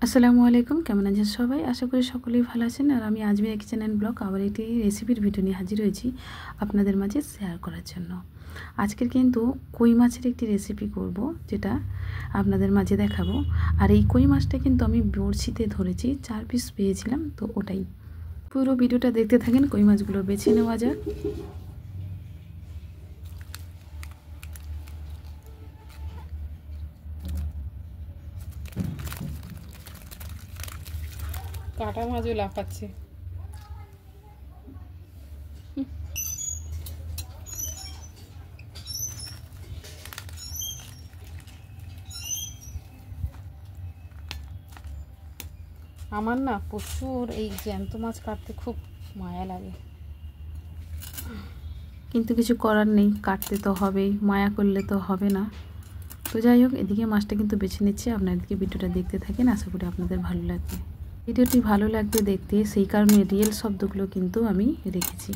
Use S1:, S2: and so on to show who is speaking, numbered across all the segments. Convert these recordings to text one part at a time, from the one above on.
S1: আসসালামু আলাইকুম, কেমন আছেন সবাই? আশা করি সকলেই ভালো আছেন। আর আমি আজমি কিচেন অ্যান্ড ব্লগ আবার একটি রেসিপির ভিডিও নিয়ে হাজির হয়েছি আপনাদের মাঝে শেয়ার করার জন্য। আজকের কিন্তু কই মাছের একটি রেসিপি করব, যেটা আপনাদের মাঝে দেখাবো। আর এই কই মাছটা কিন্তু আমি বড়শিতে ধরেছি, 4 পিস পেয়েছিলাম, তো ওটাই। পুরো ভিডিওটা দেখতে থাকেন। কই মাছগুলো বেছে নেওয়া যাক।
S2: কাটা মাছও লাফাচ্ছে। আমার না প্রচুর এই জ্যান্ত মাছ কাটতে খুব মায়া লাগে,
S1: কিন্তু কিছু করার নেই, কাটতে তো হবেই, মায়া করলে তো হবে না। তো যাই হোক, এদিকে মাছটা কিন্তু বেছে নিচ্ছে। আপনাদেরকে ভিডিওটা দেখতে থাকেন, আশা করি আপনাদের ভালো লাগবে। ভিডিওটি ভালো লাগবে দেখতে, সেই কারণে রিয়েল শব্দগুলো কিন্তু আমি রেখেছি।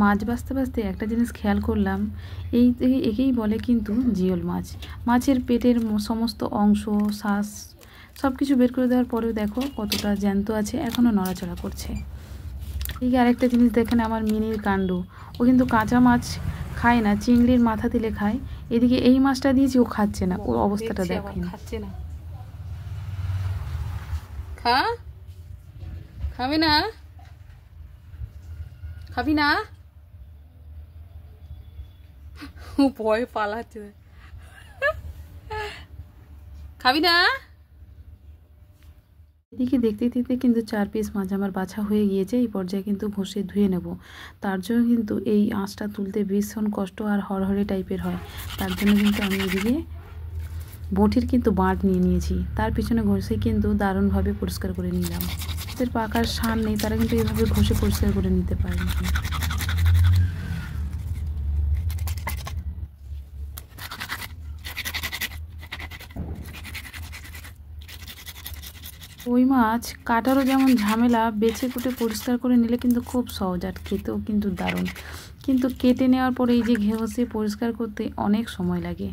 S1: মাছ বাছতে বাছতে একটা জিনিস খেয়াল করলাম, একেই বলে কিন্তু জিওল মাছ। মাছের পেটের সমস্ত অংশ, শ্বাস সব কিছু বের করে দেওয়ার পরেও দেখো কতটা জ্যান্ত আছে, এখনও নড়াচড়া করছে। ঠিক আরেকটা জিনিস দেখেন, আমার মিনির কাণ্ড। ও কিন্তু কাঁচা মাছ খায় না, চিংড়ির মাথা দিলে খায়। এদিকে এই মাছটা দিয়েছি, ও খাচ্ছে না। ওর অবস্থাটা দেখেন,
S2: খাচ্ছে না। খা, খাবি না? খাবি না? ভয় পালাচ্ছে। খাবি না?
S1: এদিকে দেখতে দেখতে কিন্তু 4 পিস মাছ আমার বাছা হয়ে গিয়েছে। এই পর্যায়ে কিন্তু ঘষে ধুয়ে নেব। তার জন্য কিন্তু এই আঁশটা তুলতে ভীষণ কষ্ট আর হরহরে টাইপের হয়। তার জন্য কিন্তু আমি এদিকে বটির কিন্তু বাঁট নিয়ে নিয়েছি, তার পিছনে ঘষে কিন্তু দারুণভাবে পরিষ্কার করে নিলাম। যাদের পাকার সার নেই তারা কিন্তু এইভাবে ঘষে পরিষ্কার করে নিতে পারেন। ওই মাছ কাটারও যেমন ঝামেলা, বেছে কুটে পরিষ্কার করে নিলে কিন্তু খুব সহজ, আর খেতেও কিন্তু দারুণ। কিন্তু কেটে নেওয়ার পরে এই যে ঘষে পরিষ্কার করতে অনেক সময় লাগে।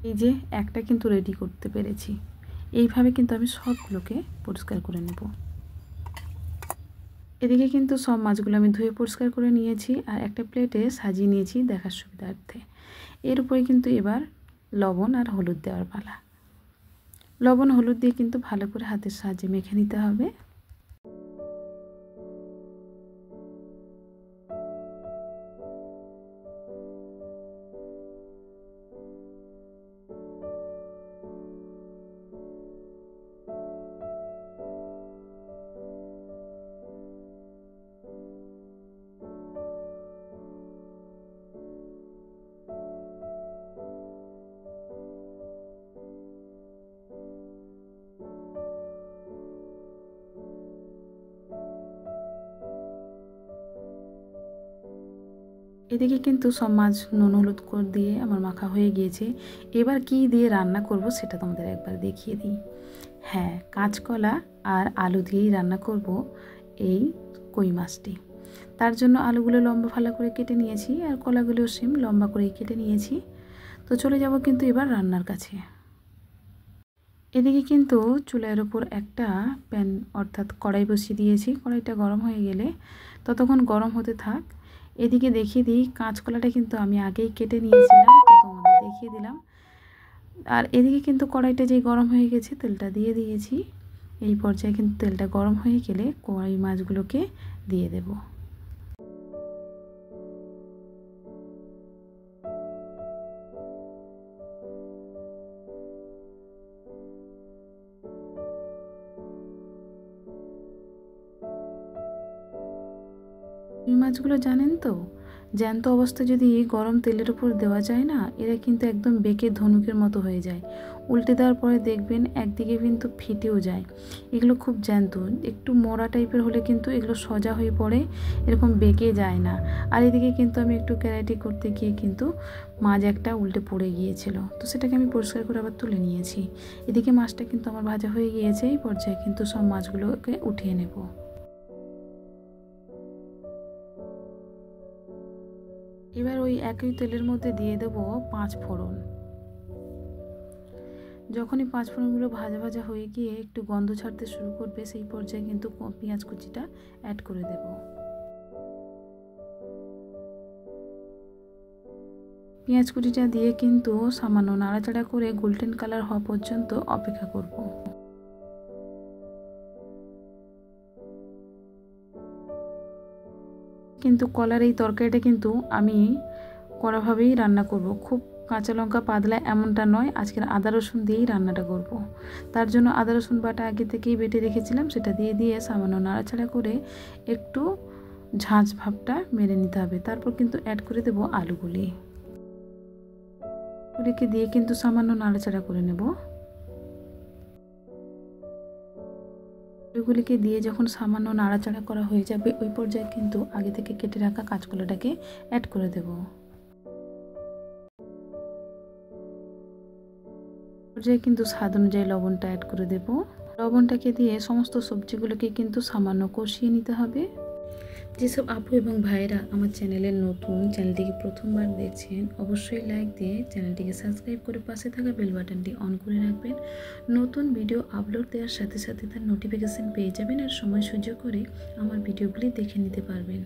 S1: এই যে একটা কিন্তু রেডি করতে পেরেছি। এইভাবে কিন্তু আমি সবগুলোকে পরিষ্কার করে নেব। এদিকে কিন্তু সব মাছগুলো আমি ধুয়ে পরিষ্কার করে নিয়েছি আর একটা প্লেটে সাজিয়ে নিয়েছি দেখার সুবিধার্থে। এর উপরে কিন্তু এবার লবণ আর হলুদ দেওয়ার পালা। লবণ হলুদ দিয়ে কিন্তু ভালো করে হাতের সাহায্যে মেখে নিতে হবে। এদিকে কিন্তু সব মাছ নুন হলুদ করে দিয়ে আমার মাখা হয়ে গিয়েছে। এবার কি দিয়ে রান্না করব সেটা তোমাদের একবার দেখিয়ে দিই। হ্যাঁ, কাঁচকলা আর আলু দিয়েই রান্না করব এই কই মাছটি। তার জন্য আলুগুলো লম্বা ফালা করে কেটে নিয়েছি আর কলাগুলোও সেম লম্বা করে কেটে নিয়েছি। তো চলে যাব কিন্তু এবার রান্নার কাছে। এদিকে কিন্তু চুলার ওপর একটা প্যান অর্থাৎ কড়াই বসিয়ে দিয়েছি। কড়াইটা গরম হয়ে গেলে ততক্ষণ গরম হতে থাক। এদিকে দেখিয়ে দিই, কাঁচকলাটা কিন্তু আমি আগেই কেটে নিয়েছিলাম, তো তোমাদের দেখিয়ে দিলাম। আর এদিকে কিন্তু কড়াইটা যেই গরম হয়ে গেছে তেলটা দিয়ে দিয়েছি। এই পর্যায়ে কিন্তু তেলটা গরম হয়ে গেলে কই মাছগুলোকে দিয়ে দেব। রুই মাছগুলো জানেন তো, জ্যান্ত অবস্থায় যদি গরম তেলের উপর দেওয়া যায় না, এরা কিন্তু একদম বেঁকে ধনুকের মতো হয়ে যায়। উল্টে দেওয়ার পরে দেখবেন একদিকে কিন্তু ফেটেও যায়। এগুলো খুব জ্যান্ত, একটু মরা টাইপের হলে কিন্তু এগুলো সোজা হয়ে পড়ে, এরকম বেঁকে যায় না। আর এদিকে কিন্তু আমি একটু ক্যারাটি করতে গিয়ে কিন্তু মাছ একটা উল্টে পড়ে গিয়েছিল, তো সেটাকে আমি পরিষ্কার করে আবার তুলে নিয়েছি। এদিকে মাছটা কিন্তু আমার ভাজা হয়ে গিয়েছে। এই পর্যায়ে কিন্তু সব মাছগুলোকে উঠিয়ে নেব। এবার ওই একই তেলের মধ্যে দিয়ে দেবো 5 ফোড়ন। যখনই 5 ফোড়নগুলো ভাজা ভাজা হয়ে গিয়ে একটু গন্ধ ছাড়তে শুরু করবে, সেই পর্যায়ে কিন্তু পেঁয়াজ কুচিটা অ্যাড করে দেব। পেঁয়াজ কুচিটা দিয়ে কিন্তু সামান্য নাড়াচাড়া করে গোল্ডেন কালার হওয়া পর্যন্ত অপেক্ষা করব। কিন্তু কলার এই তরকারিটা কিন্তু আমি কড়াভাবেই রান্না করব, খুব কাঁচা লঙ্কা পাতলা এমনটা নয়। আজকের আদা রসুন দিয়েই রান্নাটা করব। তার জন্য আদা রসুন বাটা আগে থেকেই বেটে রেখেছিলাম, সেটা দিয়ে সামান্য নাড়াচাড়া করে একটু ঝাঁঝ ভাবটা মেরে নিতে হবে। তারপর কিন্তু অ্যাড করে দেব আলুগুলি। ওগুলিকে দিয়ে কিন্তু সামান্য নাড়াচাড়া করে নেব। আলুগুলিকে দিয়ে যখন সামান্য নাড়াচাড়া করা হয়ে যাবে, ওই পর্যায়ে কিন্তু আগে থেকে কেটে রাখা কাঁচকলাটাকে অ্যাড করে দেব। পর্যায়ে কিন্তু স্বাদ অনুযায়ী লবণটা অ্যাড করে দেব। লবণটাকে দিয়ে সমস্ত সবজিগুলোকে কিন্তু সামান্য কষিয়ে নিতে হবে। যেসব আপু এবং ভাইয়েরা আমার চ্যানেলের নতুন, চ্যানেলটিকে প্রথমবার দেখছেন, অবশ্যই লাইক দিয়ে চ্যানেলটিকে সাবস্ক্রাইব করে পাশে থাকা বেল বাটনটি অন করে রাখবেন। নতুন ভিডিও আপলোড দেওয়ার সাথে সাথে তার নোটিফিকেশান পেয়ে যাবেন আর সময় সুযোগ করে আমার ভিডিওগুলি দেখে নিতে পারবেন।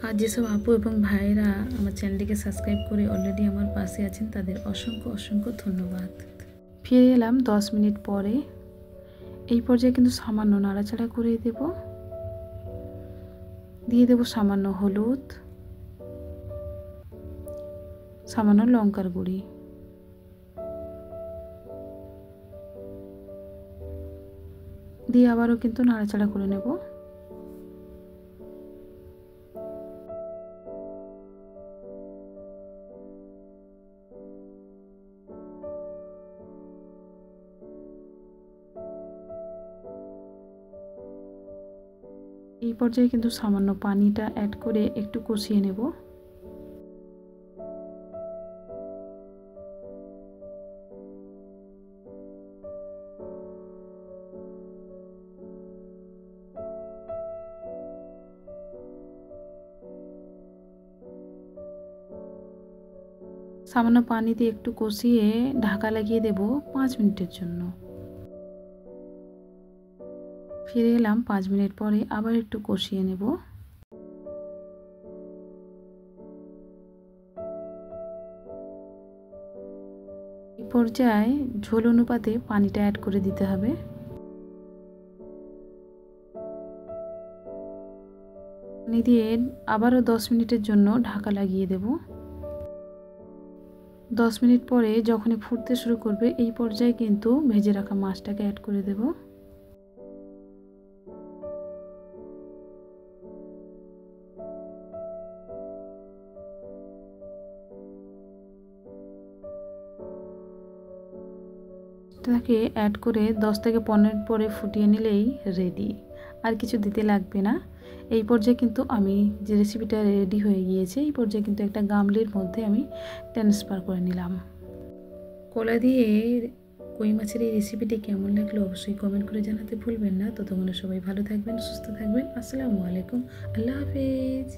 S1: আর যেসব আপু এবং ভাইয়েরা আমার চ্যানেলটিকে সাবস্ক্রাইব করে অলরেডি আমার পাশে আছেন, তাদের অসংখ্য অসংখ্য ধন্যবাদ। ফিরে এলাম 10 মিনিট পরে। এই পর্যায়ে কিন্তু সামান্য নাড়াচাড়া করে দিয়ে দেব সামান্য হলুদ, সামান্য লঙ্কার গুঁড়ি, দিয়ে আবারও কিন্তু নাড়াচাড়া করে নেব। এই পর্যায়ে কিন্তু সামান্য পানিটা অ্যাড করে একটু কষিয়ে নেব। সামান্য পানি দিয়ে একটু কষিয়ে ঢাকা লাগিয়ে দেব 5 মিনিটের জন্য। ফিরে এলাম 5 মিনিট পরে, আবার একটু কষিয়ে নেব। এই পর্যায়ে ঝোল অনুপাতে পানিটা অ্যাড করে দিতে হবে। পানি দিয়ে আবারও 10 মিনিটের জন্য ঢাকা লাগিয়ে দেব। 10 মিনিট পরে যখনই ফুটতে শুরু করবে, এই পর্যায়ে কিন্তু ভেজে রাখা মাছটাকে অ্যাড করে দেব। তাকে অ্যাড করে 10 থেকে 15 মিনিট পরে ফুটিয়ে নিলেই রেডি, আর কিছু দিতে লাগবে না। এই পর্যায়ে কিন্তু আমি যে রেসিপিটা রেডি হয়ে গিয়েছে, এই পর্যায়ে কিন্তু একটা গামলির মধ্যে আমি ট্রান্সফার করে নিলাম। কলা দিয়ে কই মাছের এই রেসিপিটি কেমন লাগলো অবশ্যই কমেন্ট করে জানাতে ভুলবেন না। ততক্ষণে সবাই ভালো থাকবেন, সুস্থ থাকবেন। আসসালামু আলাইকুম, আল্লাহ হাফেজ।